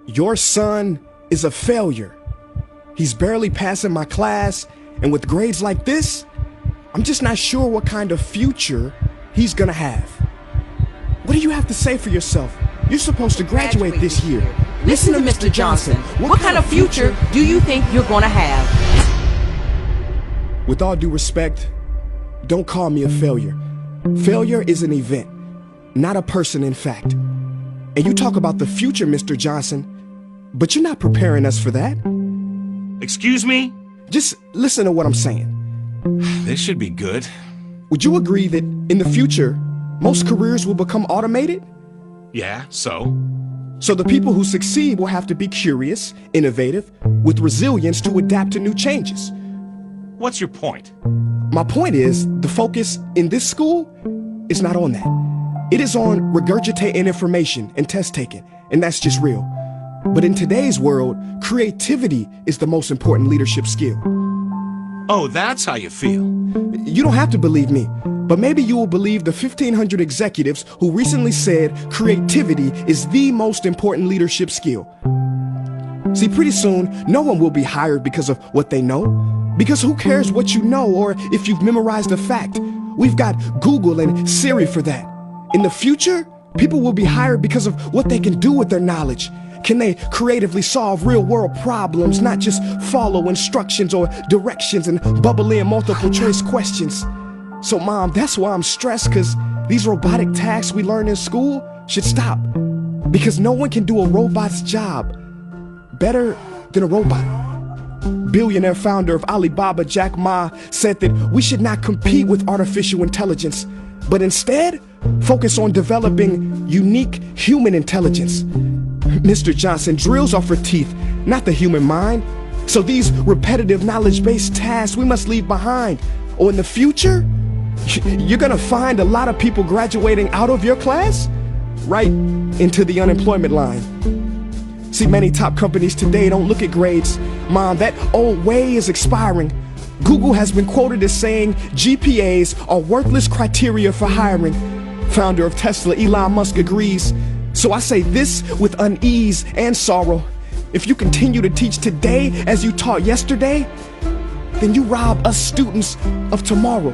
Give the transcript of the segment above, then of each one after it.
Your son is a failure. He's barely passing my class, and with grades like this, I'm just not sure what kind of future he's gonna have. What do you have to say for yourself? You're supposed to graduate this year. Listen to Mr. Johnson. What kind of future do you think you're gonna have? With all due respect, don't call me a failure. Failure is an event, not a person, in fact. And you talk about the future, Mr. Johnson, but you're not preparing us for that. Excuse me? Just listen to what I'm saying. This should be good. Would you agree that in the future, most careers will become automated? Yeah, so? So the people who succeed will have to be curious, innovative, with resilience to adapt to new changes. What's your point? My point is, the focus in this school is not on that. It is on regurgitating information and test taking, and that's just real. But in today's world, creativity is the most important leadership skill. Oh, that's how you feel. You don't have to believe me, but maybe you will believe the 1,500 executives who recently said creativity is the most important leadership skill. See, pretty soon, no one will be hired because of what they know. Because who cares what you know or if you've memorized a fact? We've got Google and Siri for that. In the future, people will be hired because of what they can do with their knowledge. Can they creatively solve real-world problems, not just follow instructions or directions and bubble in multiple choice questions? So, Mom, that's why I'm stressed, because these robotic tasks we learn in school should stop. Because no one can do a robot's job better than a robot. Billionaire founder of Alibaba, Jack Ma, said that we should not compete with artificial intelligence, but instead focus on developing unique human intelligence. Mr. Johnson, drills are for teeth, not the human mind. So these repetitive knowledge-based tasks we must leave behind. Or in the future, you're gonna find a lot of people graduating out of your class right into the unemployment line. See, many top companies today don't look at grades. Mom, that old way is expiring. Google has been quoted as saying GPAs are worthless criteria for hiring. Founder of Tesla, Elon Musk, agrees. So I say this with unease and sorrow. If you continue to teach today as you taught yesterday, then you rob us students of tomorrow.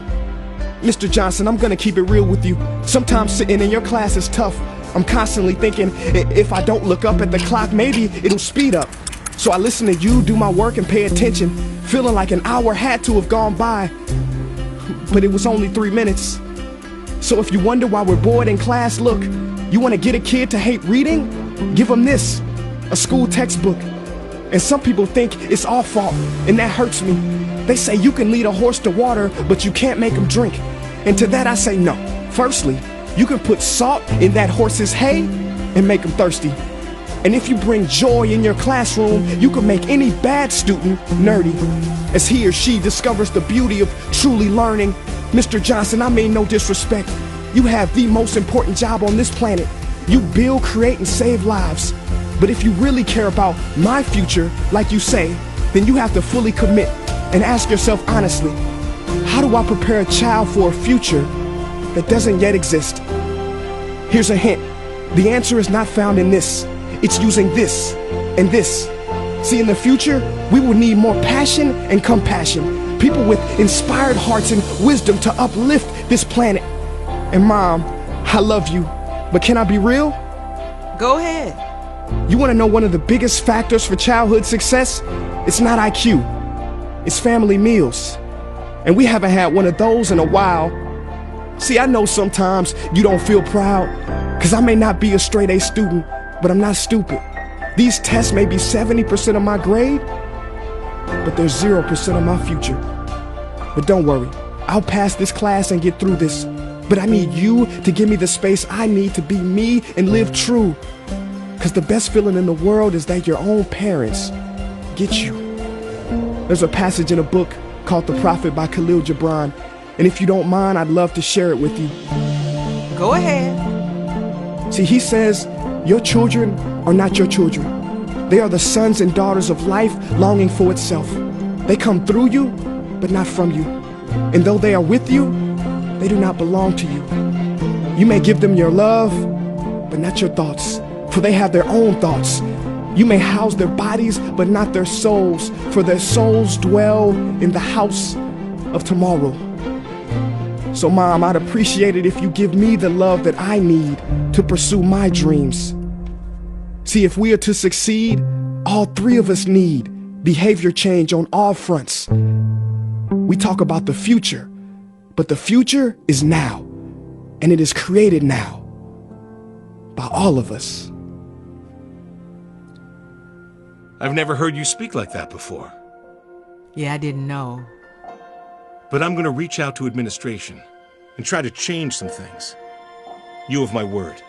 Mr. Johnson, I'm gonna keep it real with you. Sometimes sitting in your class is tough. I'm constantly thinking, if I don't look up at the clock, maybe it'll speed up. So I listen to you do my work and pay attention, feeling like an hour had to have gone by, but it was only 3 minutes. So if you wonder why we're bored in class, look, you want to get a kid to hate reading? Give them this, a school textbook. And some people think it's our fault, and that hurts me. They say you can lead a horse to water, but you can't make him drink. And to that I say no. Firstly, you can put salt in that horse's hay and make him thirsty. And if you bring joy in your classroom, you can make any bad student nerdy. As he or she discovers the beauty of truly learning. Mr. Johnson, I mean no disrespect. You have the most important job on this planet. You build, create, and save lives. But if you really care about my future, like you say, then you have to fully commit and ask yourself honestly, how do I prepare a child for a future that doesn't yet exist? Here's a hint. The answer is not found in this. It's using this and this. See, in the future, we will need more passion and compassion. People with inspired hearts and wisdom to uplift this planet. And Mom, I love you, but can I be real? Go ahead. You want to know one of the biggest factors for childhood success? It's not IQ. It's family meals. And we haven't had one of those in a while. See, I know sometimes you don't feel proud, because I may not be a straight A student, but I'm not stupid. These tests may be 70% of my grade, but they're 0% of my future. But don't worry, I'll pass this class and get through this. But I need you to give me the space I need to be me and live true. Because the best feeling in the world is that your own parents get you. There's a passage in a book called The Prophet by Khalil Gibran. And if you don't mind, I'd love to share it with you. Go ahead. See, he says, your children are not your children. They are the sons and daughters of life longing for itself. They come through you, but not from you. And though they are with you, they do not belong to you. You may give them your love, but not your thoughts, for they have their own thoughts. You may house their bodies, but not their souls, for their souls dwell in the house of tomorrow. So, Mom, I'd appreciate it if you give me the love that I need to pursue my dreams. See, if we are to succeed, all three of us need behavior change on all fronts. We talk about the future, but the future is now, and it is created now by all of us. I've never heard you speak like that before. Yeah, I didn't know. But I'm gonna reach out to administration and try to change some things. You have my word.